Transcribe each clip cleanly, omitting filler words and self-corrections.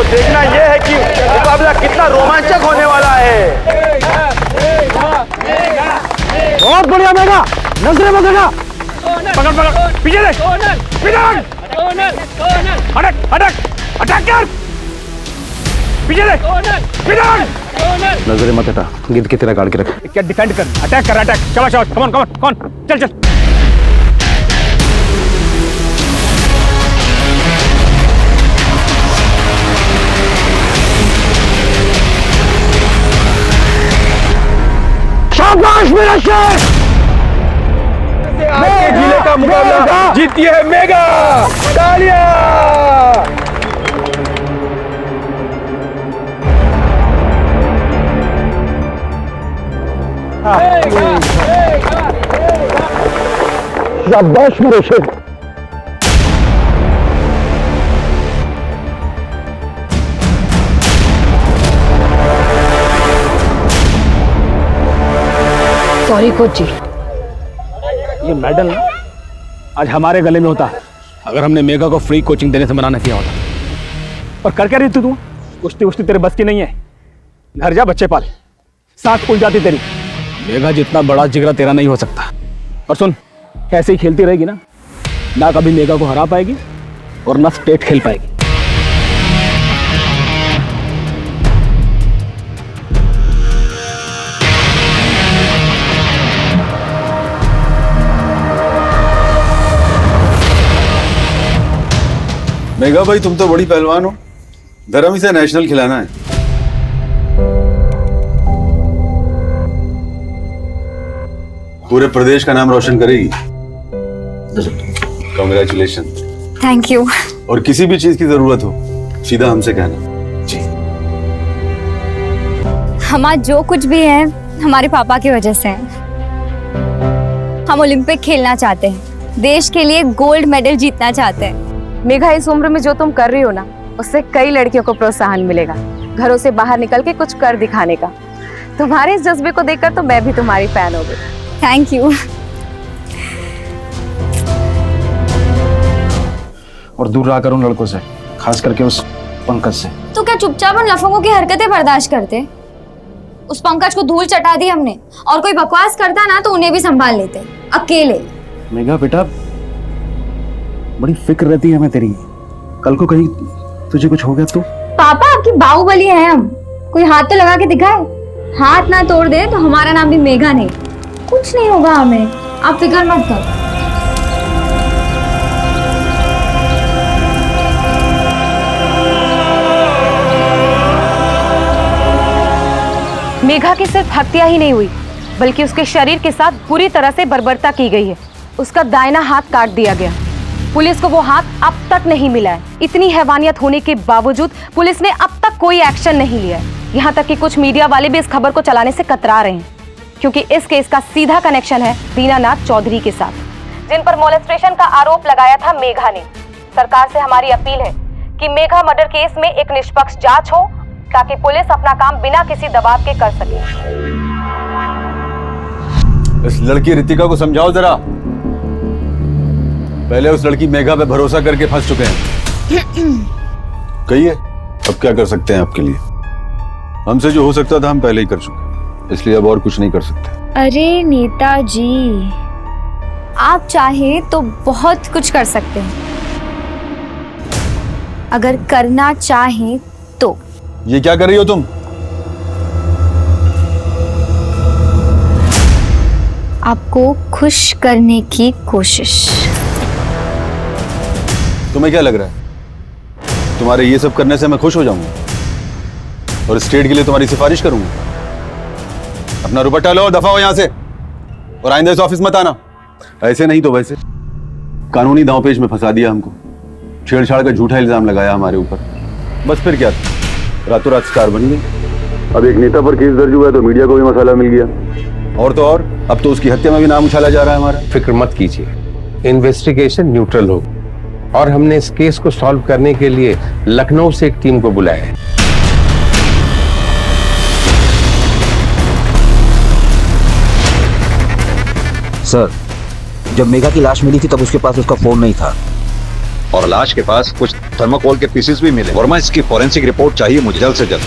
तो देखना यह है कि मुकाबला कितना रोमांचक होने वाला है। बहुत बढ़िया मेगा, नजरे बदलेगा। पकड़ पकड़, पीछे देख, अटक अटक अटैक कर, पीछे देख, नजरे मत हटा, गिद्ध की तरह गाड़ के रख। क्या डिफेंड कर, अटैक कर, अटैक। शाबाश शाबाश, कम ऑन कम ऑन, कौन, चल चल। शाबाश मेरा शेर। जिले का मुकाबला जीती है मेगा। तालियां। शाबाश मेरे शेर। सॉरी कोच जी। ये मेडल ना आज हमारे गले में होता अगर हमने मेगा को फ्री कोचिंग देने से मना न किया होता। और कर क्या रही तू? कुश्ती उश्ती तेरे बस की नहीं है। घर जा, बच्चे पाल, सांस उड़ जाती तेरी। मेगा जितना बड़ा जिगरा तेरा नहीं हो सकता। और सुन, ऐसे ही खेलती रहेगी ना कभी मेगा को हरा पाएगी और ना स्टेट खेल पाएगी। मेगा भाई, तुम तो बड़ी पहलवान हो, धर्म इसे नेशनल खिलाना है। पूरे प्रदेश का नाम रोशन करेगी। कांग्रेचुलेशन। Thank you. और किसी भी चीज की जरूरत हो सीधा हमसे कहना। जी। हमारा जो कुछ भी है हमारे पापा की वजह से है। हम ओलंपिक खेलना चाहते हैं, देश के लिए गोल्ड मेडल जीतना चाहते हैं। मेघा, इस उम्र में जो तुम कर रही हो ना, उससे कई लड़कियों को प्रोत्साहन मिलेगा घरों से बाहर निकल के कुछ कर दिखाने का। तुम्हारे इस जज्बे को देखकर तो मैं भी तुम्हारी फैन हो गई। Thank you. और दूर रहा करो उन लड़कों से, खास करके उस पंकज से। तो क्या चुपचाप उन लफंगों की हरकतें बर्दाश्त करते? उस पंकज को धूल चटा दी हमने, और कोई बकवास करता ना तो उन्हें भी संभाल लेते अकेले। मेघा बेटा, बड़ी फिक्र रहती है हमें तेरी। कल को कहीं तुझे कुछ हो गया तो? पापा आपकी बाहुबली हैं हम, कोई हाथ तो लगा के दिखाए। हाथ ना तोड़ दे तो हमारा नाम भी मेघा नहीं। कुछ नहीं होगा हमें, आप फिक्र मत करो। मेघा की सिर्फ हत्या ही नहीं हुई, बल्कि उसके शरीर के साथ बुरी तरह से बर्बरता की गई है। उसका दाहिना हाथ काट दिया गया। पुलिस को वो हाथ अब तक नहीं मिला है। इतनी हैवानियत होने के बावजूद पुलिस ने अब तक कोई एक्शन नहीं लिया है। यहाँ तक कि कुछ मीडिया वाले भी इस खबर को चलाने से कतरा रहे हैं, क्योंकि इस केस का सीधा कनेक्शन है दीनानाथ चौधरी के साथ, जिन पर मोलेस्टेशन का आरोप लगाया था मेघा ने। सरकार से हमारी अपील है कि मेघा मर्डर केस में एक निष्पक्ष जांच हो, ताकि पुलिस अपना काम बिना किसी दबाव के कर सके। इस लड़की रितिका को समझाओ जरा। पहले उस लड़की मेघा पे भरोसा करके फंस चुके हैं। कहिए, अब क्या कर सकते हैं आपके लिए? हमसे जो हो सकता था हम पहले ही कर चुके, इसलिए अब और कुछ नहीं कर सकते। अरे नेताजी, आप चाहे तो बहुत कुछ कर सकते हैं, अगर करना चाहें तो। ये क्या कर रही हो तुम? आपको खुश करने की कोशिश। तुम्हें क्या लग रहा है तुम्हारे ये सब करने से मैं खुश हो जाऊंगा और स्टेट के लिए तुम्हारी सिफारिश करूंगा? अपना दुपट्टा लो और दफा हो यहां से, और आइंदा इस ऑफिस मत आना। ऐसे नहीं तो वैसे कानूनी दांवपेच में फंसा दिया हमको, छेड़छाड़ का झूठा इल्जाम लगाया हमारे ऊपर। बस फिर क्या था, रातों रात स्टार बन गई। अब एक नेता पर केस दर्ज हुआ है तो मीडिया को भी मसाला मिल गया, और तो और अब तो उसकी हत्या में भी नाम उछाला जा रहा है हमारा। फिक्र मत कीजिए, इन्वेस्टिगेशन न्यूट्रल होगी और हमने इस केस को सॉल्व करने के लिए लखनऊ से एक टीम को बुलाया है। सर, जब मेघा की लाश मिली थी तब उसके पास उसका फोन नहीं था। और लाश के पास कुछ थर्माकोल के पीसेस भी मिले। वर्मा, इसकी फॉरेंसिक रिपोर्ट चाहिए मुझे जल्द से जल्द।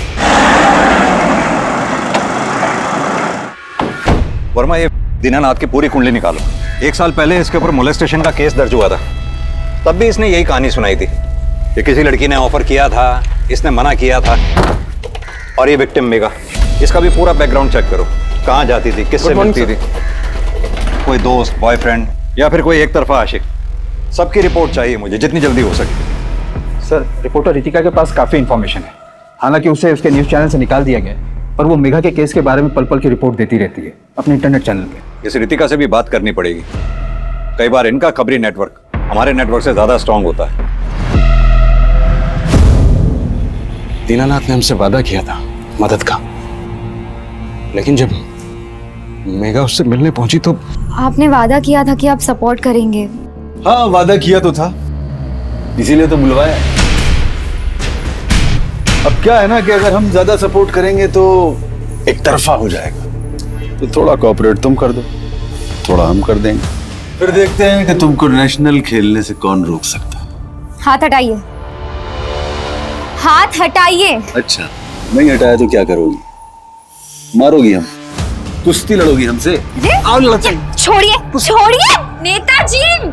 वर्मा, ये दीनानाथ की पूरी कुंडली निकालो। 1 साल पहले इसके ऊपर मोलेस्टेशन का केस दर्ज हुआ था, तब भी इसने यही कहानी सुनाई थी कि किसी लड़की ने ऑफर किया था, इसने मना किया था। और ये विक्टिम मेगा, इसका भी पूरा बैकग्राउंड चेक करो, कहाँ जाती थी, किससे मिलती थी, कोई दोस्त, बॉयफ्रेंड या फिर कोई एक तरफा आशिक, सबकी रिपोर्ट चाहिए मुझे जितनी जल्दी हो सके। सर, रिपोर्टर रितिका के पास काफी इंफॉर्मेशन है। हालांकि उसे उसके न्यूज चैनल से निकाल दिया गया है, पर वो मेघा के केस के बारे में पल पल की रिपोर्ट देती रहती है अपने इंटरनेट चैनल पे। इस रितिका से भी बात करनी पड़ेगी। कई बार इनका खबरी नेटवर्क हमारे नेटवर्क से ज्यादा स्ट्रांग होता है। दीनानाथ ने हमसे वादा किया था मदद का, लेकिन जब मेघा उससे मिलने पहुंची तो आपने वादा किया था कि आप सपोर्ट करेंगे। हाँ, वादा किया तो था, इसीलिए तो बुलवाया। अब क्या है ना कि अगर हम ज्यादा सपोर्ट करेंगे तो एक तरफा हो जाएगा। तो थोड़ा कोऑपरेट तुम कर दो, थोड़ा हम कर देंगे, फिर देखते हैं कि तुमको नेशनल खेलने से कौन रोक सकता है। हाथ हटाइए, हाथ हटाइए। अच्छा, नहीं हटाया तो क्या करोगी? मारोगी हम? कुश्ती लड़ोगी हमसे? आओ लड़ते हैं। छोड़िए, छोड़िए नेताजी।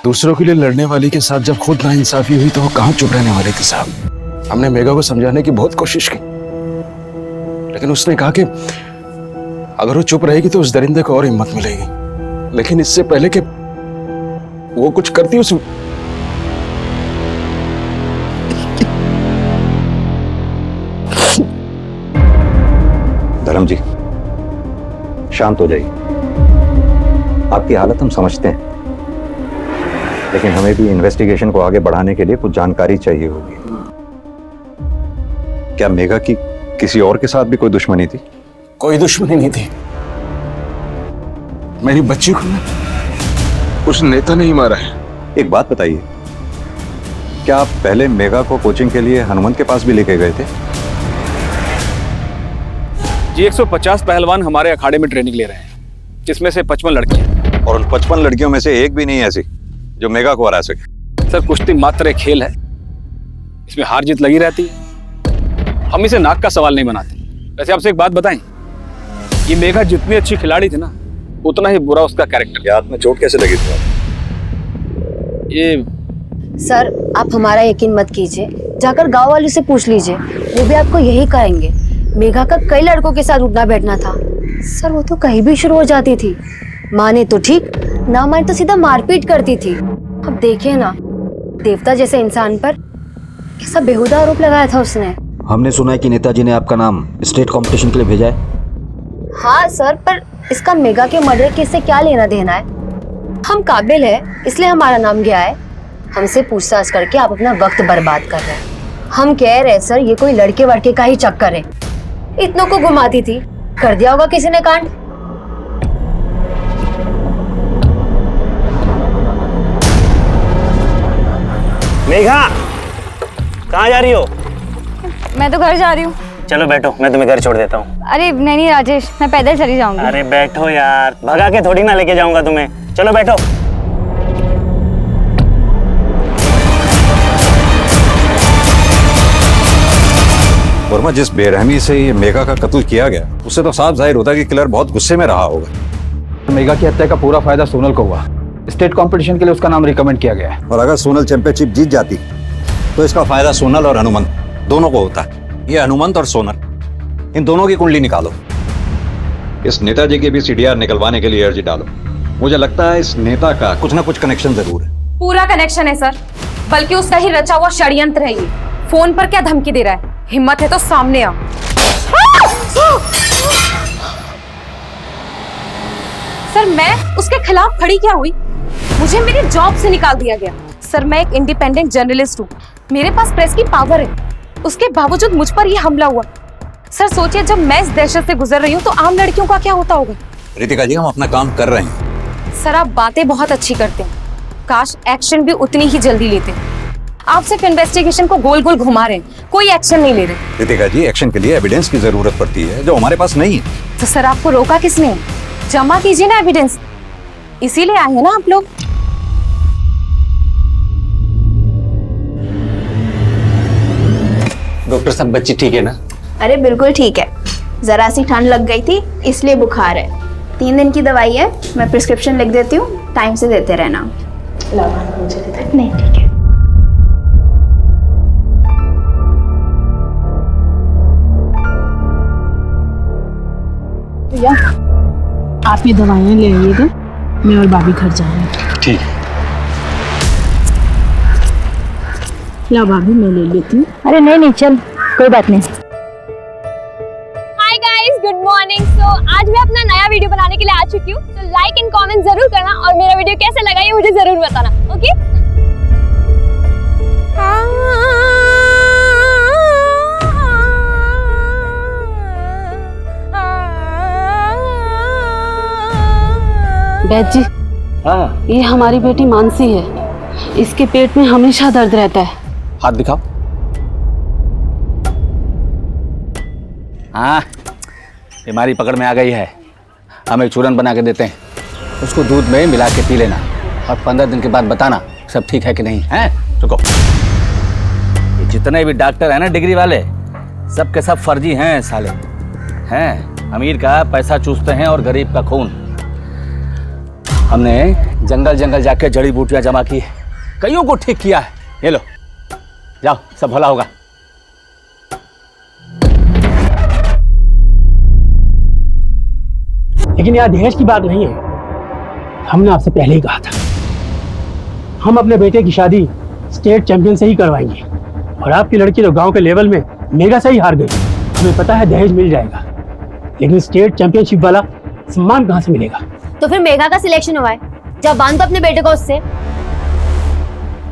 दूसरों के लिए लड़ने वाली के साथ जब खुद नाइंसाफी हुई तो वो कहाँ चुप रहने वाले थे साहब। हमने मेघा को समझाने की बहुत कोशिश की, लेकिन उसने कहा कि अगर वो चुप रहेगी तो उस दरिंदे को और हिम्मत मिलेगी। लेकिन इससे पहले कि वो कुछ करती उस धर्म जी, शांत हो जाइए। आपकी हालत हम समझते हैं, लेकिन हमें भी इन्वेस्टिगेशन को आगे बढ़ाने के लिए कुछ जानकारी चाहिए होगी। क्या मेघा की किसी और के साथ भी कोई दुश्मनी थी? कोई दुश्मनी नहीं थी। मेरी बच्ची को ना उस नेता ने ही मारा है। एक बात बताइए, क्या आप पहले मेघा को कोचिंग के लिए हनुमंत के पास भी लेके गए थे? जी 150 पहलवान हमारे अखाड़े में ट्रेनिंग ले रहे हैं, जिसमें से 55 लड़कियां। और उन 55 लड़कियों में से एक भी नहीं ऐसी जो मेघा को हरा सके। सर, कुश्ती मात्र एक खेल है, इसमें हार जीत लगी रहती है। हम इसे नाक का सवाल नहीं बनाते। वैसे आपसे एक बात बताएं, ये मेघा जितनी अच्छी खिलाड़ी थी ना, उतना ही बुरा उसका कैरेक्टर। हाथ में चोट कैसे लगी थी? ये सर, आप हमारा यकीन मत कीजिए, जाकर गांव वालों से पूछ लीजिए, वो भी आपको यही कहेंगे। मेघा का कई लड़कों के साथ उठना बैठना था। सर, वो तो कहीं भी शुरू हो जाती थी, माने तो ठीक, ना माने तो सीधा मारपीट करती थी। अब देखिए ना, देवता जैसे इंसान पर कैसा बेहुदा आरोप लगाया था उसने। हमने सुना है कि नेताजी ने आपका नाम स्टेट कंपटीशन के लिए भेजा है। हाँ सर, पर इसका मेघा के मर्डर केस से क्या लेना देना है? हम काबिल है इसलिए हमारा नाम गया है। हमसे पूछताछ करके आप अपना वक्त बर्बाद कर रहे हैं। हम कह रहे हैं सर, ये कोई लड़के वड़के का ही चक्कर है। इतनों को घुमाती थी, कर दिया होगा किसी ने कांड। मेघा, कहाँ जा रही हो? मैं तो घर जा रही हूँ। चलो बैठो, मैं तुम्हें घर छोड़ देता हूँ। अरे नहीं राजेश, मैं पैदल चली जाऊंगी। अरे बैठो यार, भगा के थोड़ी ना लेके जाऊंगा तुम्हें। चलो बैठो। वर्मा, जिस बेरहमी से ये मेघा का कत्ल किया गया, उससे तो साफ जाहिर होता है कि किलर बहुत गुस्से में रहा होगा। मेघा की हत्या का पूरा फायदा सोनल को हुआ। स्टेट कंपटीशन के लिए उसका नाम रिकमेंड किया गया है। और अगर सोनल चैंपियनशिप जीत जाती तो इसका फायदा सोनल और हनुमंत दोनों को होता है। ये हनुमंत और सोनल, इन दोनों की कुंडली निकालो। इस नेताजी की भी सीडीआर निकलवाने के लिए अर्जी डालो। मुझे लगता है इस नेता का कुछ ना कुछ कनेक्शन जरूर है। पूरा कनेक्शन है सर, बल्कि उसका ही रचा हुआ षड्यंत्र है ये। फोन पर क्या धमकी दे रहा है? हिम्मत है तो सामने आ। सर, मैं उसके खिलाफ खड़ी क्या हुई? मुझे मेरी जॉब से निकाल दिया गया। सर, मैं एक इंडिपेंडेंट जर्नलिस्ट हूँ, मेरे पास प्रेस की पावर है, उसके बावजूद मुझ पर यह हमला हुआ। सर सोचिए, जब मैं इस दहशत से गुजर रही हूँ तो आम लड़कियों का क्या होता होगा? रितिका जी, हम अपना काम कर रहे हैं। सर, आप बातें बहुत अच्छी करते हैं, काश एक्शन भी उतनी ही जल्दी लेते। आप सिर्फ इन्वेस्टिगेशन को गोल गोल घुमा रहे हैं, कोई एक्शन नहीं ले रहे। रितिका जी, एक्शन के लिए एविडेंस की जरूरत पड़ती है जो हमारे पास नहीं है। तो सर आपको रोका किसने? जमा कीजिए ना एविडेंस, इसीलिए आए हैं ना आप लोग। डॉक्टर साहब बच्ची ठीक है ना? अरे बिल्कुल ठीक है, जरा सी ठंड लग गई थी इसलिए बुखार है। 3 दिन की दवाई है, मैं प्रिस्क्रिप्शन लिख देती हूँ, टाइम से देते रहना। नहीं ठीक है। भैया आप ये दवाइयाँ ले आइएगा, मैं और भाभी घर जाएंगे। ठीक है। ला भाभी मैं ले लेती हूँ। अरे नहीं चल, कोई बात नहीं। Hi guys, good morning. So आज मैं अपना नया वीडियो बनाने के लिए आ चुकी हूँ। तो लाइक एंड कमेंट जरूर करना और मेरा वीडियो कैसा लगा ये मुझे जरूर बताना, ओके? बैद जी, ये हमारी बेटी मानसी है, इसके पेट में हमेशा दर्द रहता है। हाथ दिखाओ। हाँ, बीमारी पकड़ में आ गई है, हम एक चूरन बना के देते हैं, उसको दूध में मिला के पी लेना और 15 दिन के बाद बताना सब ठीक है कि नहीं है। रुको, ये जितने भी डॉक्टर हैं ना डिग्री वाले, सब के सब फर्जी हैं साले हैं। अमीर का पैसा चूसते हैं और गरीब का खून। हमने जंगल जंगल जाके जड़ी बूटियां जमा की, कईयों को ठीक किया है। ये लो, जाओ, सब भला होगा। लेकिन यहाँ दहेज की बात नहीं है, हमने आपसे पहले ही कहा था, हम अपने बेटे की शादी स्टेट चैंपियन से ही करवाएंगे। और आपकी लड़की तो गांव के लेवल में मेगा से ही हार गई। हमें पता है दहेज मिल जाएगा, लेकिन स्टेट चैंपियनशिप वाला सम्मान कहाँ से मिलेगा? तो फिर मेघा का सिलेक्शन हुआ है, जब बांध तो अपने बेटे को उससे।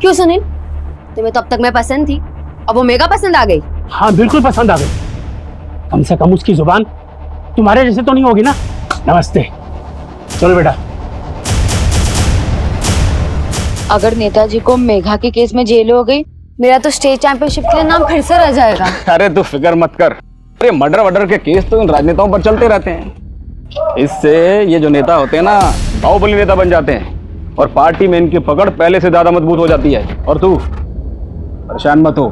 क्यों सुनील, तुम्हें तो अब तक मैं पसंद थी, अब वो मेघा पसंद आ गई? हाँ बिल्कुल पसंद आ गई, कम से कम उसकी जुबान तुम्हारे जैसे तो नहीं होगी ना। नमस्ते, चलो बेटा। अगर नेताजी को मेघा के केस में जेल हो गई, मेरा तो स्टेट चैंपियनशिप के लिए नाम फिर से रह जाएगा। अरे तू फिक्र मत कर, अरे मर्डर के केस तो इन राजनेताओं पर चलते रहते हैं। इससे ये जो नेता होते हैं ना, बाहुबली नेता बन जाते हैं और पार्टी में इनकी पकड़ पहले से ज्यादा मजबूत हो जाती है। और तू परेशान मत हो,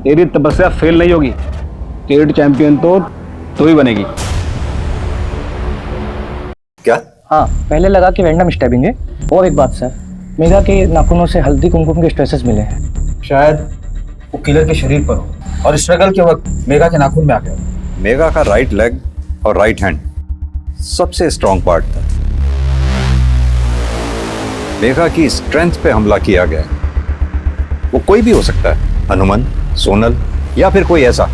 तेरी तपस्या फेल नहीं होगी, स्टेट चैंपियन तो तू ही बनेगी। क्या? हाँ, पहले लगा कि रैंडम स्टैबिंग है। और एक बात सर, मेघा के नाखूनों से हल्दी कुमकुम के स्ट्रेसेस मिले हैं, शायद वो किलर के शरीर पर हो और स्ट्रगल के वक्त मेघा के नाखून में आ गया। मेघा का राइट लेग और राइट हैंड सबसे स्ट्रॉन्ग पार्ट था। मेघा की स्ट्रेंथ पे हमला किया गया। वो कोई भी हो सकता है, हनुमान, सोनल या फिर कोई ऐसा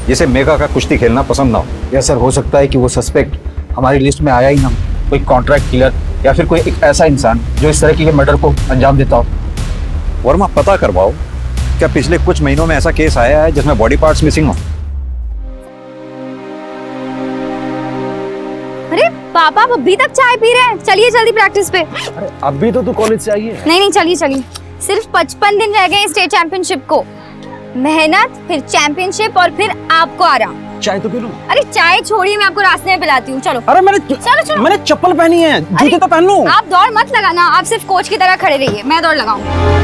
जिसे मेघा का कुश्ती खेलना पसंद ना हो। या सर, हो सकता है कि वो सस्पेक्ट हमारी लिस्ट में आया ही ना, कोई कॉन्ट्रैक्ट किलर या फिर कोई एक ऐसा इंसान जो इस तरह के मर्डर को अंजाम देता हो। वर्मा, पता करवाओ, क्या पिछले कुछ महीनों में ऐसा केस आया है जिसमें बॉडी पार्ट्स मिसिंग हो? अरे पापा, आप अभी तक चाय पी रहे हैं? चलिए जल्दी प्रैक्टिस पे। अरे अभी तो तू कॉलेज से आई है। नहीं चलिए, सिर्फ 55 दिन रह गए स्टेट चैंपियनशिप को। मेहनत, फिर चैंपियनशिप और फिर आपको आराम। चाय तो पी लूं। अरे चाय छोड़िए, मैं आपको रास्ते में पिलाती हूँ, चलो। अरे चलो। मैंने चप्पल पहनी है, जूते तो पहन लूं। आप दौड़ मत लगाना, आप सिर्फ कोच की तरह खड़े रहिए, मैं दौड़ लगाऊंगी।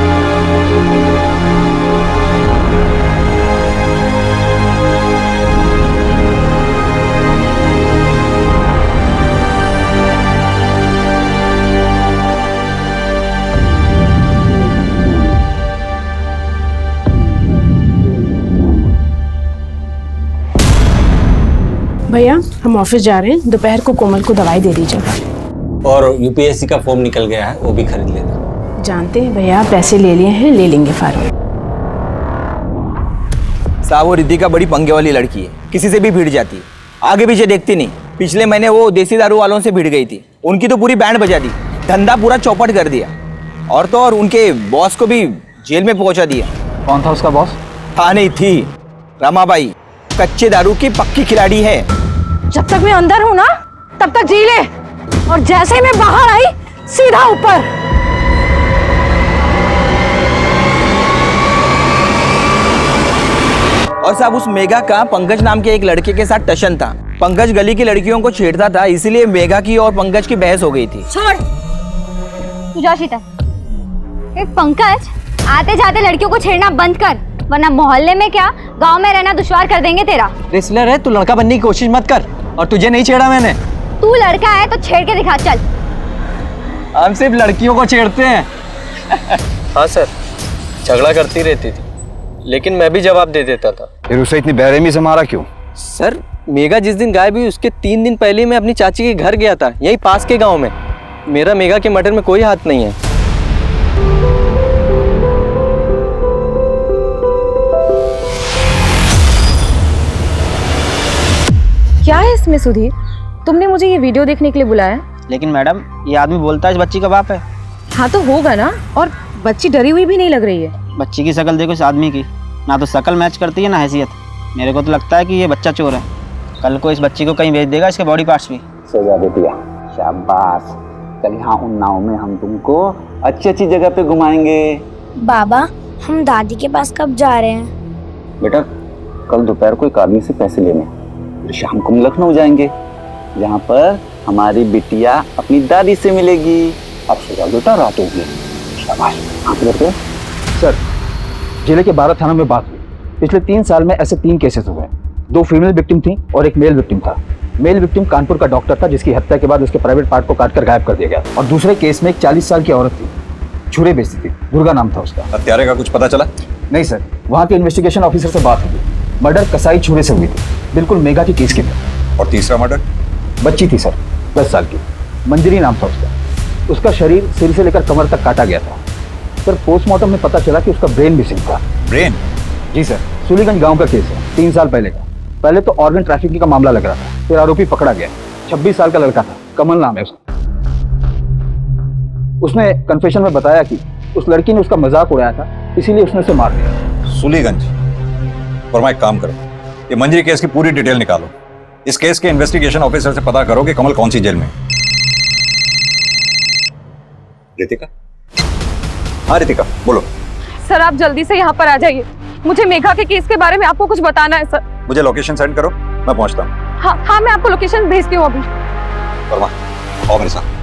भैया हम ऑफिस जा रहे हैं, दोपहर को कोमल को दवाई दे दीजिएगा। और यूपीएससी का फॉर्म निकल गया है, वो भी खरीद लेना। जानते हैं भैया, पैसे ले लिए हैं, ले लेंगे फार्म। साहब, वो रिद्धिका बड़ी पंगे वाली लड़की है, किसी से भी भिड़ जाती है, आगे पीछे देखती नहीं। पिछले महीने वो देसी दारू वालों से भिड़ गई थी, उनकी तो पूरी बैंड बजा दी, धंधा पूरा चौपट कर दिया। और तो और उनके बॉस को भी जेल में पहुंचा दिया। कौन था उसका बॉस? था नहीं थी, रमाबाई, कच्चे दारू की पक्की खिलाड़ी है। जब तक मैं अंदर हूँ ना, तब तक जी ले, और जैसे ही मैं बाहर आई, सीधा ऊपर। और साहब, उस मेघा का पंकज नाम के एक लड़के के साथ टशन था, पंकज गली की लड़कियों को छेड़ता था, इसीलिए मेघा की और पंकज की बहस हो गई थी। छोड़, तू जा शीतल। पंकज, आते जाते लड़कियों को छेड़ना बंद कर, वरना मोहल्ले में क्या गांव में रहना दुश्वार कर देंगे तेरा। रेसलर है, तू लड़का बनने की कोशिश मत कर। और तुझे नहीं छेड़ा मैंने। तू लड़का है तो छेड़ के दिखा, चल। हम सिर्फ लड़कियों को छेड़ते हैं। हाँ सर, झगड़ा करती रहती थी, लेकिन मैं भी जवाब दे देता था। फिर उसे इतनी बेरहमी से मारा क्यों? सर, मेघा जिस दिन गायब हुई उसके 3 दिन पहले मैं अपनी चाची के घर गया था, यही पास के गांव में। मेरा मेघा के मर्डर में कोई हाथ नहीं है। क्या है इसमें सुधीर? तुमने मुझे ये वीडियो देखने के लिए बुलाया? लेकिन मैडम, ये आदमी बोलता है इस बच्ची का बाप है। हाँ तो होगा ना, और बच्ची डरी हुई भी नहीं लग रही है। बच्ची की शक्ल देखो इस आदमी की, ना तो शक्ल मैच करती है ना हैसियत। मेरे को तो लगता है कि ये बच्चा चोर है। कल को इस बच्ची को कहीं भेज देगा, इसके बॉडी पार्ट्स भी। सो जा बेटिया, शाबाश। कल यहाँ उन्नाव में हम तुमको अच्छी अच्छी जगह पे घुमाएंगे। बाबा, हम दादी के पास कब जा रहे हैं? बेटा, कल दोपहर को एक आदमी से पैसे लेने, फिर शाम को हम लखनऊ जाएंगे, जहाँ पर हमारी बिटिया अपनी दादी से मिलेगी। अब सो जा बेटा, रात होगी। शाबाश। सर, जिले के 12 थानों में बात हुई। पिछले 3 साल में ऐसे 3 केसेस हुए। 2 फीमेल विक्टिम थी और एक मेल विक्टिम था। मेल विक्टिम कानपुर का डॉक्टर था, जिसकी हत्या के बाद उसके प्राइवेट पार्ट को काटकर गायब कर दिया गया। और दूसरे केस में एक 40 साल की औरत थी, छुरे बेचती थी, दुर्गा नाम था उसका। हत्यारे का कुछ पता चला? नहीं सर, वहाँ के इन्वेस्टिगेशन ऑफिसर से बात हुई। मर्डर कसाई छुरे से हुई थी, बिल्कुल मेघा की केस की थी। और तीसरा मर्डर? बच्ची थी सर, 10 साल की, मंजरी नाम था उसका। उसका शरीर सिर से लेकर कमर तक काटा गया था। सर, पोस्टमार्टम में पता चला कि उसका ब्रेन मिसिंग था। ब्रेन? जी सर, सुलीगंज गांव का केस है, 3 साल पहले का। पहले तो ऑर्गन ट्रैफिकिंग का मामला लग रहा था, फिर आरोपी पकड़ा गया। 26 साल का लड़का था, कमल नाम है उसका। उसने कन्फेशन में बताया कि उस लड़की ने उसका मजाक उड़ाया था, इसीलिए उसने उसे मार दिया। सुलीगंज? और मैं एक काम करो, ये मंजरी केस की पूरी डिटेल निकालो। इस केस के इन्वेस्टिगेशन ऑफिसर से पता करो कि कमल कौन सी जेल में है। रितिका? हाँ रितिका, बोलो। सर, आप जल्दी से यहाँ पर आ जाइए, मुझे मेघा के केस के बारे में आपको कुछ बताना है सर। मुझे लोकेशन सेंड करो, मैं पहुंचता हूँ। हाँ, मैं आपको लोकेशन भेजती हूँ अभी। वर्मा, आओ मेरे साथ।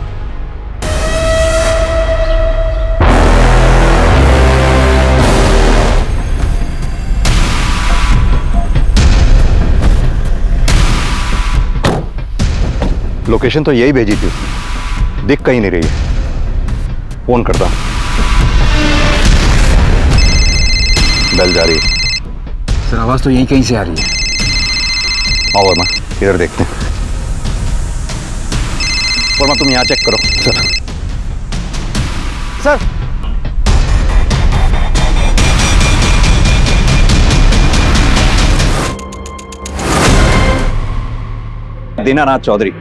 लोकेशन तो यही भेजी थी उसने, दिख कहीं नहीं रही है। फोन करता हूं। बेल जा रही है। सर, आवाज तो यहीं कहीं से आ रही है। आओ वर्मा, इधर देखते हैं। वर्मा, तुम यहाँ चेक करो। सर, दीनानाथ चौधरी,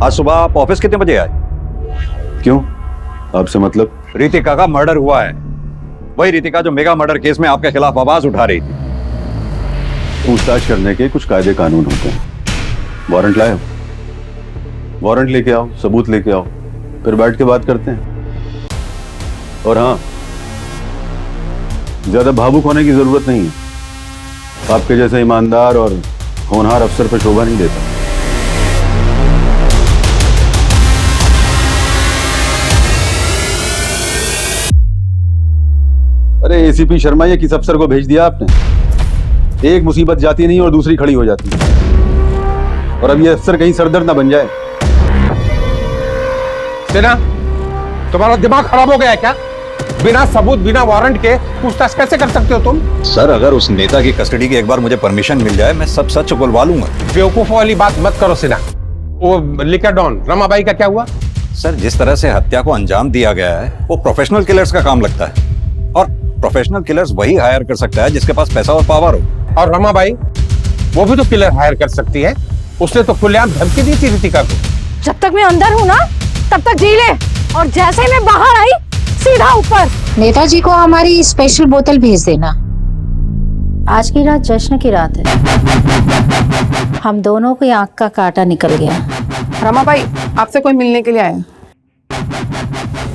आज सुबह आप ऑफिस कितने बजे आए? क्यों, आपसे मतलब? रितिका का मर्डर हुआ है, वही रितिका जो मेगा मर्डर केस में आपके खिलाफ आवाज उठा रही थी। पूछताछ करने के कुछ कायदे कानून होते हैं। वारंट लाए हो? वारंट लेके आओ, सबूत लेके आओ, फिर बैठ के बात करते हैं। और हाँ, ज्यादा भावुक होने की जरूरत नहीं है। आपके जैसे ईमानदार और होनहार अफसर पर शोभा नहीं देता। अरे एसीपी शर्मा, ये किस अफसर को भेज दिया आपने? एक मुसीबत जाती नहीं और दूसरी खड़ी हो जाती है। और अब ये अफसर कहीं सरदर्द ना बन जाए। सेना, तुम्हारा दिमाग खराब हो गया है क्या? बिना सबूत, बिना वारंट के पूछताछ कैसे कर सकते हो तुम? सर, अगर उस नेता की कस्टडी की एक बार मुझे परमिशन मिल जाए, मैं सब सच उगलवा लूंगा। बेवकूफ वाली बात मत करो सेना। वो लिकर डॉन रमाबाई का क्या हुआ? सर, जिस तरह से हत्या को अंजाम दिया गया है, वो प्रोफेशनल किलर्स का काम लगता है। और प्रोफेशनल किलर्स वही हायर कर सकता है जिसके पास पैसा और पावर हो। और रमाबाई, वो भी तो किलर हायर कर सकती है। उसने तो खुलेआम धमकी दी थी रितिका को। जब तक मैं अंदर हूँ ना, तब तक जी ले, और जैसे ही मैं बाहर आई, सीधा ऊपर। नेताजी को हमारी स्पेशल बोतल भेज देना। आज की रात जश्न की रात है। हम दोनों की आंख का कांटा निकल गया। रमाबाई, आपसे कोई मिलने के लिए आया।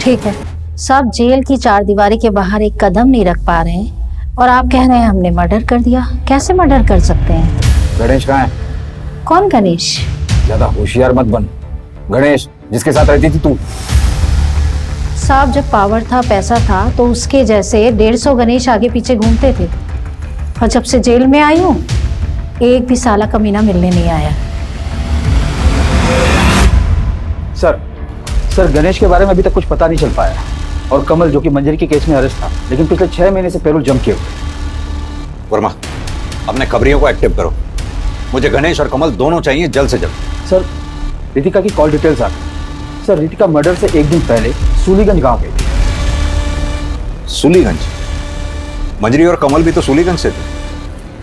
ठीक है, सब जेल की 4 दीवारी के बाहर एक कदम नहीं रख पा रहे हैं, और आप कह रहे हैं हमने मर्डर कर दिया। कैसे मर्डर कर सकते हैं? गणेश कहाँ है? कौन गणेश? ज्यादा होशियार मत बन। गणेश जिसके साथ रहती थी तू। साहब जब पावर था पैसा था तो उसके जैसे 150 गणेश आगे पीछे घूमते थे, और जब से जेल में आई हूँ एक भी साला कमीना मिलने नहीं आया। सर गणेश के बारे में अभी तक कुछ पता नहीं चल पाया, और कमल जो कि मंजरी के केस में अरेस्ट था लेकिन पिछले 6 महीने से पैरोल जम किए हुए। वर्मा, अपने खबरियों को एक्टिव करो। मुझे गणेश और कमल दोनों चाहिए जल्द से जल्द। सर रितिका की कॉल डिटेल्स आ गई। सर रितिका मर्डर से एक दिन पहले सूलीगंज गांव गई थी। सूलीगंज? मंजरी और कमल भी तो सूलीगंज से थे।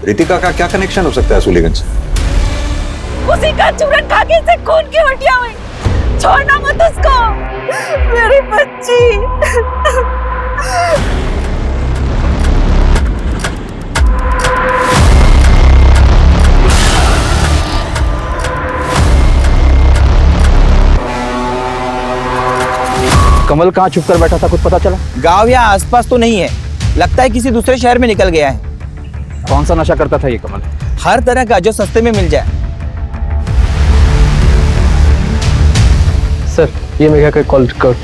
रितिका का क्या कनेक्शन हो सकता है सूलीगंज से? उसी का चूरन खा के इसे खून की उल्टियां हुई। छोड़ना मत उसको, मेरी बच्ची। कमल कहाँ छुप कर बैठा था कुछ पता चला? गांव या आसपास तो नहीं है, लगता है किसी दूसरे शहर में निकल गया है। कौन सा नशा करता था ये कमल? हर तरह का जो सस्ते में मिल जाए। सर ये मेघा का कॉल रिकॉर्ड।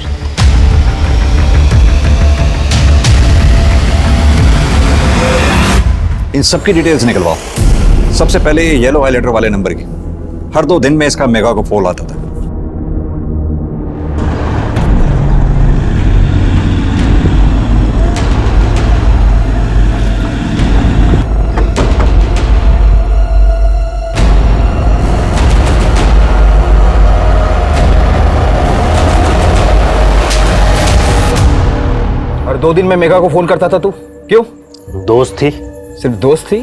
इन सबकी डिटेल्स निकलवाओ। सबसे पहले ये येलो हाईलाइटर वाले नंबर की। हर 2 दिन में इसका मेघा को फोन आता था। और 2 दिन में मेघा को फोन करता था तू, क्यों? दोस्त थी। सिर्फ दोस्त थी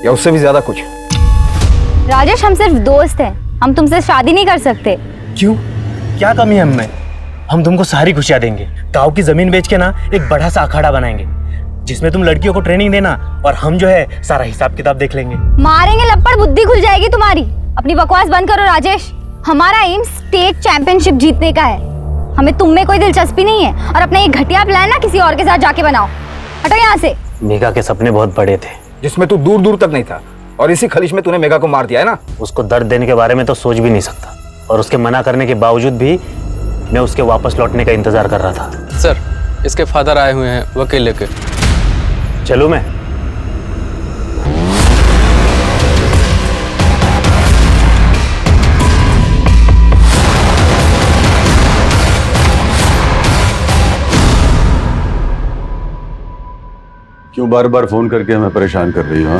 या उससे भी ज्यादा कुछ? राजेश हम सिर्फ दोस्त हैं, हम तुमसे शादी नहीं कर सकते। क्यों? क्या कमी है हमें? हम तुमको सारी खुशियां देंगे। गांव की जमीन बेच के ना एक बड़ा सा अखाड़ा बनाएंगे जिसमें तुम लड़कियों को ट्रेनिंग देना और हम जो है सारा हिसाब किताब देख लेंगे। मारेंगे लपड़, बुद्धि खुल जाएगी तुम्हारी। अपनी बकवास बंद करो राजेश। हमारा एम स्टेट चैंपियनशिप जीतने का है, हमें तुम में कोई दिलचस्पी नहीं है। और अपना ये घटिया प्लान ना किसी और के साथ जाके बनाओ। हटो यहाँ से। मेघा के सपने बहुत बड़े थे जिसमें तू दूर दूर तक नहीं था, और इसी खलिश में तूने मेघा को मार दिया है ना। उसको दर्द देने के बारे में तो सोच भी नहीं सकता, और उसके मना करने के बावजूद भी मैं उसके वापस लौटने का इंतजार कर रहा था। सर इसके फादर आए हुए हैं वकील लेके। चलो मैं। क्यों बार बार फोन करके हमें परेशान कर रही हो?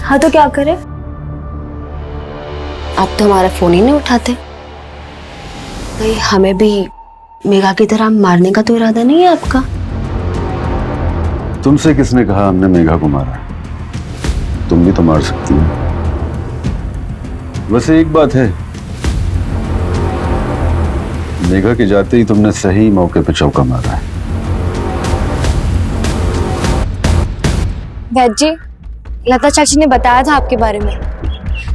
हाँ तो क्या करें? आप तो हमारा फोन ही नहीं उठाते। कहीं हमें भी मेघा की तरह मारने का तो इरादा नहीं है आपका? तुमसे किसने कहा हमने मेघा को मारा? तुम भी तो मार सकती हो। वैसे एक बात है, मेघा के जाते ही तुमने सही मौके पे चौका मारा है। वैद जी, लता चाची ने बताया था आपके बारे में।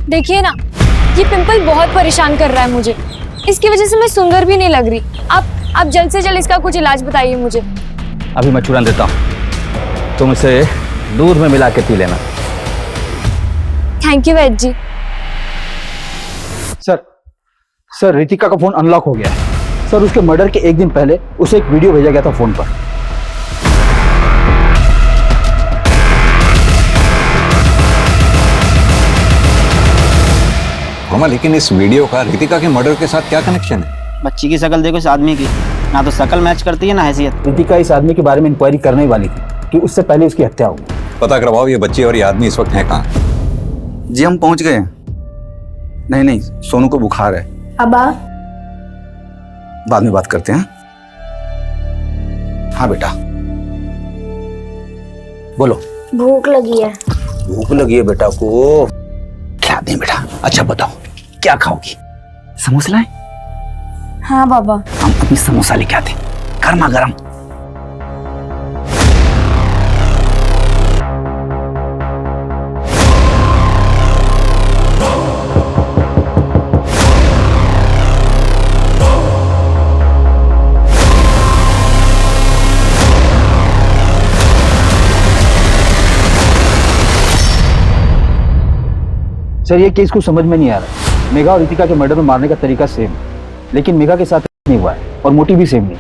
देखिए ना, ये पिंपल बहुत परेशान कर रहा है मुझे। इसकी वजह से मैं सुंदर भी नहीं लग रही। आप जल्द से जल्द इसका कुछ इलाज बताइए मुझे। अभी मैं चूरन देता हूँ, तुम इसे दूध में मिला के पी लेना। Thank you Vaid ji. Sir Ritika का फोन अनलॉक हो गया है। सर उसके मर्डर के एक दिन पहले उसे एक वीडियो भेजा गया था फोन पर। लेकिन इस वीडियो का रितिका के मर्डर के साथ क्या कनेक्शन है? बच्ची की शक्ल देखो इस आदमी की, ना तो शक्ल मैच करती है ना हैसियत। रितिका इस आदमी के बारे में इंक्वायरी करने ही वाली थी कि उससे पहले उसकी हत्या हो। पता करवाओ ये बच्ची और ये आदमी इस वक्त है कहाँ? जी हम पहुंच गए हैं। नहीं सोनू को बुखार है। अबा बाद में बात करते हैं। हाँ बेटा बोलो। भूख लगी है। भूख लगी है बेटा को, क्या दें बेटा? अच्छा बताओ क्या खाओगी? समोसा लाएं? हाँ बाबा। हम अपनी समोसा लेके आते, गर्मा गर्म। सर ये केस को समझ में नहीं आ रहा। मेघा और रितिका के मर्डर में मारने का तरीका सेम, लेकिन मेघा के साथ नहीं हुआ है और मोटिव भी सेम नहीं।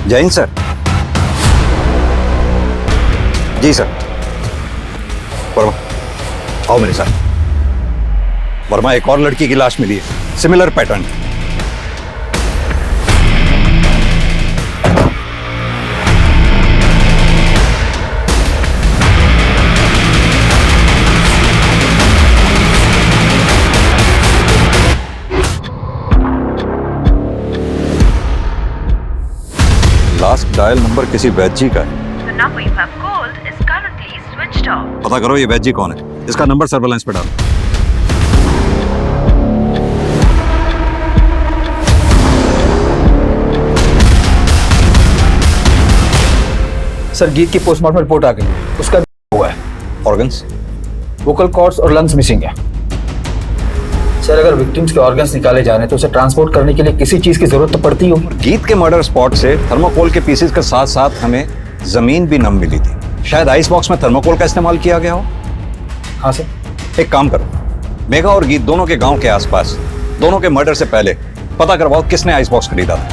जैन सर। जी सर। वर्मा आओ मेरे साथ। वर्मा, एक और लड़की की लाश मिली है, similar pattern. Last dial number किसी वैद्य जी का है। पता करो ये वैद्य जी कौन है, इसका नंबर सर्वेलेंस पे डालो। सर गीत की पोस्टमार्टम रिपोर्ट आ गई है, उसका हुआ है। ऑर्गन्स? वोकल कॉर्ड्स और लंग्स मिसिंग है। सर अगर विक्टिम्स के ऑर्गन्स निकाले जा रहे हैं तो उसे ट्रांसपोर्ट करने के लिए किसी चीज की जरूरत तो पड़ती होगी। गीत के मर्डर स्पॉट से थर्मोकोल के पीसेस के साथ साथ हमें जमीन भी नम मिली थी। शायद आइस बॉक्स में थर्मोकोल का इस्तेमाल किया गया हो। हाँ सर। एक काम करो, मेघा और गीत दोनों के गांव के आसपास दोनों के मर्डर से पहले पता करवाओ किसने आइस बॉक्स खरीदा था।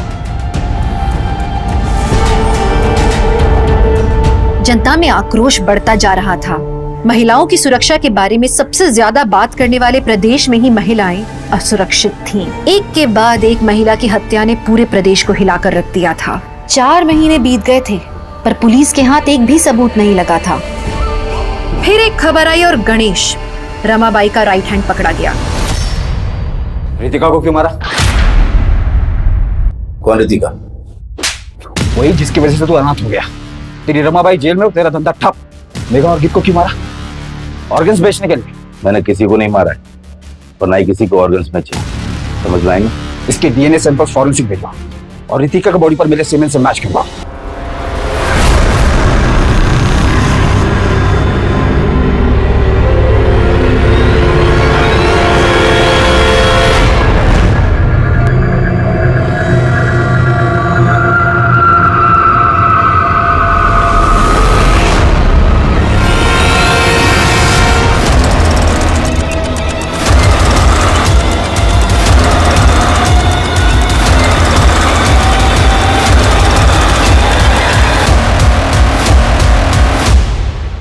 जनता में आक्रोश बढ़ता जा रहा था। महिलाओं की सुरक्षा के बारे में सबसे ज्यादा बात करने वाले प्रदेश में ही महिलाएं असुरक्षित थीं। एक के बाद एक महिला की हत्या ने पूरे प्रदेश को हिलाकर रख दिया था। 4 महीने बीत गए थे पर पुलिस के हाथ एक भी सबूत नहीं लगा था। फिर एक खबर आई और गणेश, रमाबाई का राइट हैंड पकड़ा गया। रितिका को क्यों मारा? कौन रितिका? वही जिसकी वजह से तू अनाथ हो गया। तेरी रमाबाई जेल में, तेरा धंधा ठप। मेघा और गीत को क्यों मारा? ऑर्गन्स बेचने के लिए? मैंने किसी को नहीं मारा है और ना ही किसी को ऑर्गन्स बेचे। समझ में आएंगे? इसके डीएनए सैंपल फॉरेंसिक भेजो और रितिका के बॉडी पर मिले सीमेंट से मैच करवाओ।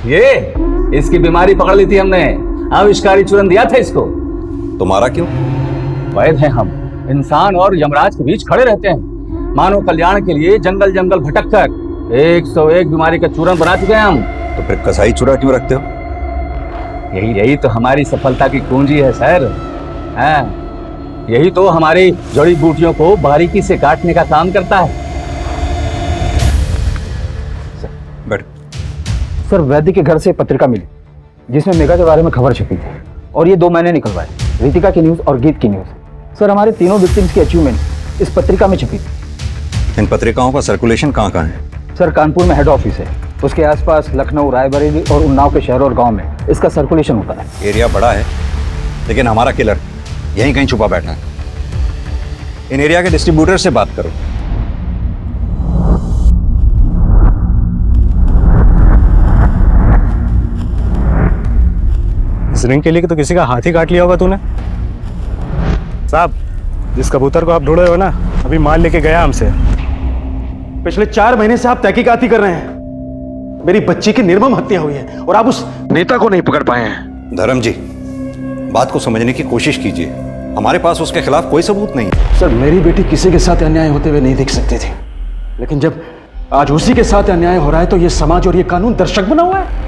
ये इसकी बीमारी पकड़ ली थी हमने, आविष्कारी चूरन दिया था इसको। तुम्हारा क्यों? वैद हैं हम, इंसान और यमराज के बीच खड़े रहते हैं। मानव कल्याण के लिए जंगल जंगल भटक कर 101 बीमारी का चूरन बना चुके हैं हम। तो फिर कसाई चूरा क्यों रखते हो? यही तो हमारी सफलता की कुंजी है सर। हाँ, यही तो हमारी जड़ी बूटियों को बारीकी से काटने का काम करता है। बैठ। सर वैद्य के घर से पत्रिका मिली जिसमें मेघा के बारे में खबर छपी थी और ये 2 महीने निकलवाए, रितिका की न्यूज और गीत की न्यूज। सर हमारे तीनों विक्टिम्स की अचीवमेंट इस पत्रिका में छपी थी। इन पत्रिकाओं का सर्कुलेशन कहाँ कहाँ है? सर कानपुर में हेड ऑफिस है, उसके आसपास लखनऊ, रायबरेली और उन्नाव के शहरों और गांव में इसका सर्कुलेशन होता है। एरिया बड़ा है लेकिन हमारा किलर यहीं कहीं छुपा बैठा है। इन एरिया के डिस्ट्रीब्यूटर से बात करो। इस रिंग के लिए तो किसी का हाथ ही काट लिया होगा तूने। साहब, जिस कबूतर को आप ढूंढ रहे हो ना, अभी माल लेके गया हमसे। पिछले 4 महीने से आप तहकीकात ही कर रहे हैं। मेरी बच्ची की निर्मम हत्या हुई है और आप उस नेता को नहीं पकड़ पाए हैं। धर्म जी, बात को समझने की कोशिश कीजिए। हमारे पास उसके खिलाफ कोई सबूत नहीं है। सर मेरी बेटी किसी के साथ अन्याय होते हुए नहीं देख सकती थी, लेकिन जब आज उसी के साथ अन्याय हो रहा है तो ये समाज और ये कानून दर्शक बना हुआ है।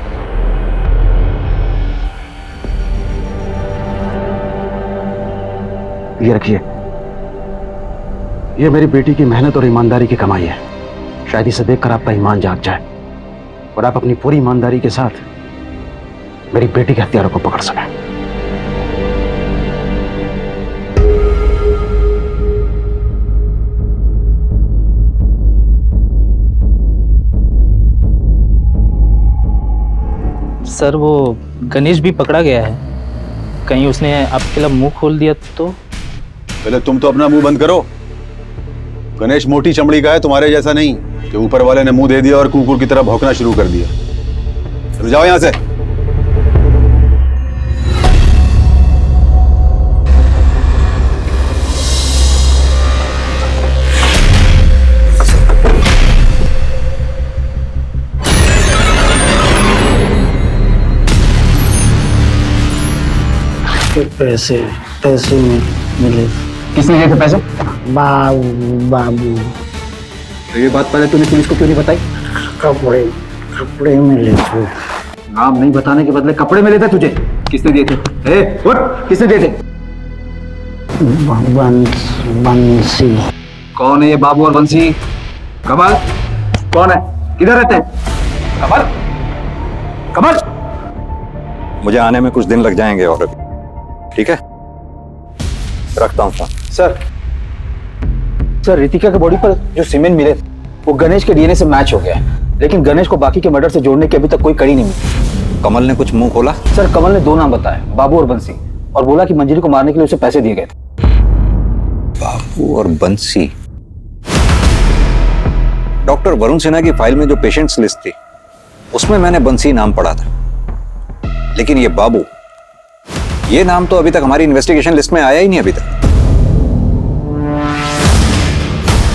ये रखिए, ये मेरी बेटी की मेहनत और ईमानदारी की कमाई है। शायद इसे देखकर आपका ईमान जाग जाए और आप अपनी पूरी ईमानदारी के साथ मेरी बेटी के हत्यारों को पकड़ सकें। सर वो गणेश भी पकड़ा गया है, कहीं उसने आपके खिलाफ मुंह खोल दिया तो? पहले तुम तो अपना मुंह बंद करो। गणेश मोटी चमड़ी का है, तुम्हारे जैसा नहीं कि ऊपर वाले ने मुंह दे दिया और कुकुर की तरह भौंकना शुरू कर दिया। चलो जाओ यहां से। पैसे पैसे मिले। किसने दिए थे पैसे? बाबू। तो ये बात पहले तूने पुलिस को क्यों नहीं बताई? कपड़े मिले थे। नाम नहीं बताने के बदले कपड़े मिले थे तुझे? किसने दिए थे? उठ, किसने दिए थे? बंसी। कौन है ये बाबू और बंसी? कमल कौन है? किधर रहते हैं? कमल कमल। मुझे आने में कुछ दिन लग जाएंगे और ठीक है, रखता हूँ फोन। सर रितिका के बॉडी पर जो सीमेंट मिले वो गणेश के डीएनए से मैच हो गया है, लेकिन गणेश को बाकी के मर्डर से जोड़ने की अभी तक कोई कड़ी नहीं मिली। कमल ने कुछ मुंह खोला? सर कमल ने 2 नाम बताए, बाबू और बंसी, और बोला कि मंजरी को मारने के लिए उसे पैसे दिए गए थे। बाबू और बंसी। डॉक्टर वरुण सिन्हा की फाइल में जो पेशेंट्स लिस्ट थी उसमें मैंने बंसी नाम पढ़ा था, लेकिन ये बाबू, ये नाम तो अभी तक हमारी इन्वेस्टिगेशन लिस्ट में आया ही नहीं अभी तक।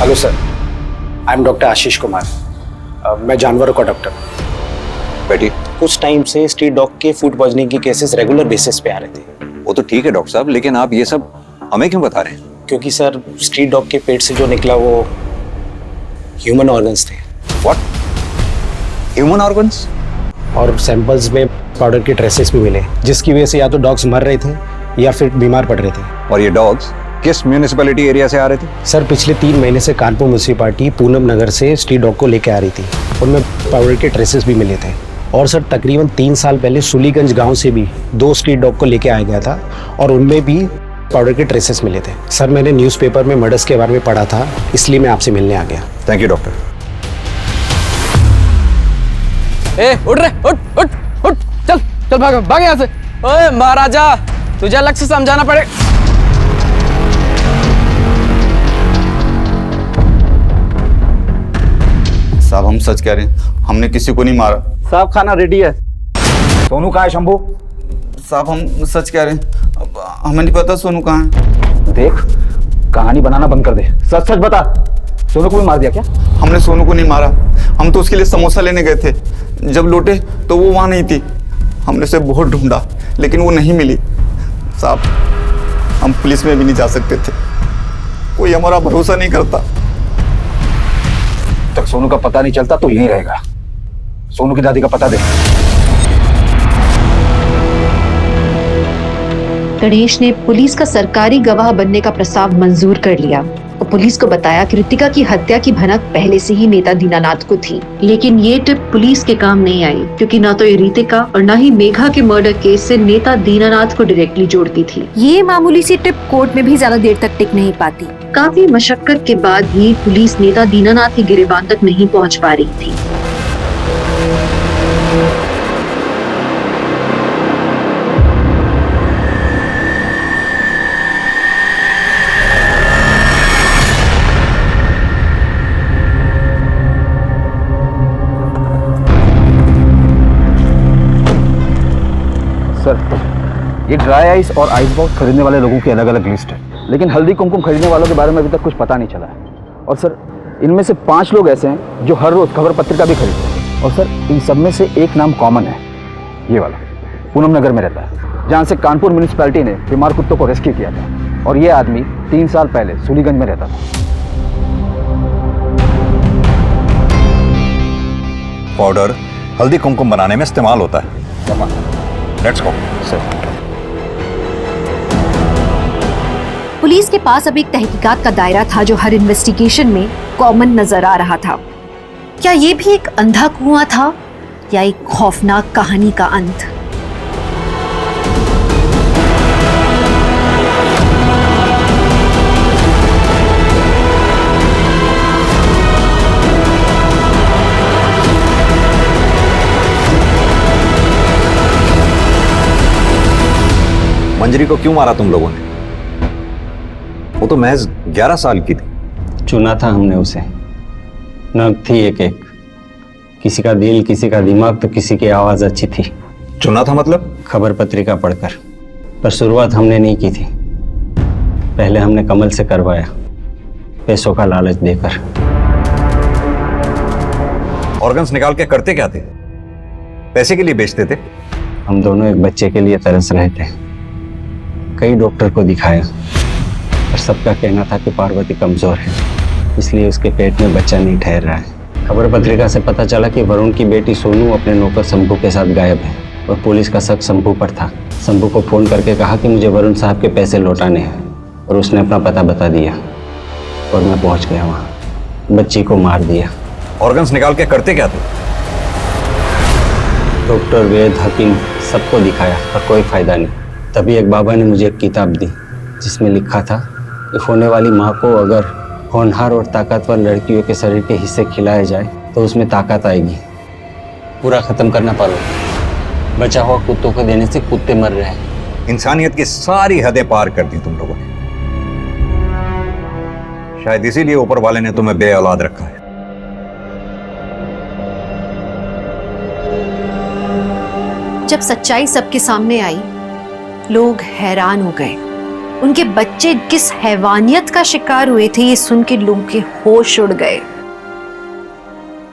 Hello sir, I am doctor Ashish Kumar. मैं जानवरों का डॉक्टर। बेटी, कुछ टाइम से स्ट्रीट डॉग के फूड पॉइजनिंग के केसेस रेगुलर बेसिस पे आ रहे थे। वो तो ठीक है डॉक्टर साहब, लेकिन आप ये सब हमें क्यों बता रहे हैं? क्योंकि सर स्ट्रीट डॉग के पेट से जो निकला वो ह्यूमन ऑर्गन्स थे। व्हाट? Human organs? और सैंपल्स में पाउडर के ट्रेसेस भी मिले, जिसकी वजह से या तो डॉग्स मर रहे थे या फिर बीमार पड़ रहे थे। और ये डॉग्स किस म्यूनिसिपैलिटी एरिया से आ रहे थे? सर पिछले 3 महीने से कानपुर म्यूनिसिपैलिटी पूनम नगर से स्ट्रीट डॉग को लेकर आ रही थी, उनमें पाउडर के ट्रेसेस भी मिले थे। और सर तकरीबन 3 साल पहले सुलीगंज गांव से भी 2 स्ट्रीट डॉग को लेकर आया गया था और उनमें भी पाउडर के ट्रेसेस मिले थे। सर मैंने न्यूज़पेपर में मर्डर्स के बारे में पढ़ा था, इसलिए मैं आपसे मिलने आ गया। Thank you doctor. उठ रे, उठ, चल चल भाग यहाँ से। ओए महाराजा, तुझे अलग से समझाना पड़े। साहब हम सच कह रहे हैं, हमने किसी को नहीं मारा। साहब खाना रेडी है। सोनू कहाँ है शंभू? साहब हम सच कह रहे हैं, हमें नहीं पता सोनू कहाँ है। देख कहानी बनाना बंद कर दे, सच सच बता, सोनू को भी मार दिया क्या? हमने सोनू को नहीं मारा, हम तो उसके लिए समोसा लेने गए थे। जब लौटे तो वो वहाँ नहीं थी। हमने उसे बहुत ढूंढा लेकिन वो नहीं मिली। साहब हम पुलिस में भी नहीं जा सकते थे, कोई हमारा भरोसा नहीं करता। तक सोनू का पता नहीं चलता तो यहीं रहेगा। सोनू की दादी का पता दे। गणेश ने पुलिस का सरकारी गवाह बनने का प्रस्ताव मंजूर कर लिया और पुलिस को बताया कि रितिका की हत्या की भनक पहले से ही नेता दीनानाथ को थी। लेकिन ये टिप पुलिस के काम नहीं आई, क्योंकि न तो ये रितिका और न ही मेघा के मर्डर केस से नेता दीनानाथ को डायरेक्टली जोड़ती थी। ये मामूली सी टिप कोर्ट में भी ज्यादा देर तक टिक नहीं पाती। काफी मशक्कत के बाद भी पुलिस नेता दीनानाथ के गिरेबान तक नहीं पहुंच पा रही थी। सर ये ड्राई आइस और आइस बॉक्स खरीदने वाले लोगों की अलग अलग लिस्ट है, लेकिन हल्दी कुमकुम खरीदने वालों के बारे में अभी तक कुछ पता नहीं चला है। और सर इनमें से 5 लोग ऐसे हैं जो हर रोज खबर पत्रिका भी खरीदते हैं। और सर इन सब में से एक नाम कॉमन है, ये वाला पूनम नगर में रहता है, जहाँ से कानपुर म्यूनिसिपैलिटी ने बीमार कुत्तों को रेस्क्यू किया था। और ये आदमी 3 साल पहले सुलीगंज में रहता था। पाउडर हल्दी कुमकुम बनाने में इस्तेमाल होता है। Let's go sir. पुलिस के पास अब एक तहकीकात का दायरा था जो हर इन्वेस्टिगेशन में कॉमन नजर आ रहा था। क्या ये भी एक अंधा कुआं था या एक खौफनाक कहानी का अंत? मंजरी को क्यों मारा तुम लोगों ने? वो तो महज 11 साल की थी। चुना था हमने उसे, नग थी एक एक, किसी का दिल, किसी का दिमाग, तो किसी की आवाज अच्छी थी। चुना था मतलब? खबर पत्रिका पढ़कर। पर शुरुआत हमने नहीं की थी, पहले हमने कमल से करवाया, पैसों का लालच देकर। ऑर्गन्स निकाल के करते क्या थे? पैसे के लिए बेचते थे? हम दोनों एक बच्चे के लिए तरस रहे थे। कई डॉक्टर को दिखाया और सबका कहना था कि पार्वती कमजोर है, इसलिए उसके पेट में बच्चा नहीं ठहर रहा है। खबर पत्रिका से पता चला कि वरुण की बेटी सोनू अपने नौकर शंभू के साथ गायब है और पुलिस का शक शंभू पर था। शंभू को फोन करके कहा कि मुझे वरुण साहब के पैसे लौटाने हैं और उसने अपना पता बता दिया और मैं पहुंच गया वहाँ। बच्ची को मार दिया। ऑर्गन्स निकाल के करते क्या थे? डॉक्टर, वैद, हकीम सबको दिखाया पर कोई फायदा नहीं। तभी एक बाबा ने मुझे एक किताब दी जिसमें लिखा था कि होने वाली माँ को अगर होनहार और ताकतवर लड़कियों के शरीर के हिस्से खिलाए जाए तो उसमें ताकत आएगी। पूरा खत्म करना पड़ेगा। बचा हुआ कुत्तों को देने से कुत्ते मर रहे हैं। इंसानियत की सारी हदें पार कर दी तुम लोगों ने। शायद इसीलिए ऊपर वाले ने तुम्हें बे औलाद रखा है। जब सच्चाई सबके सामने आई, लोग हैरान हो गए। उनके बच्चे किस हैवानियत का शिकार हुए थे ये सुन के लोगों के होश उड़ गए।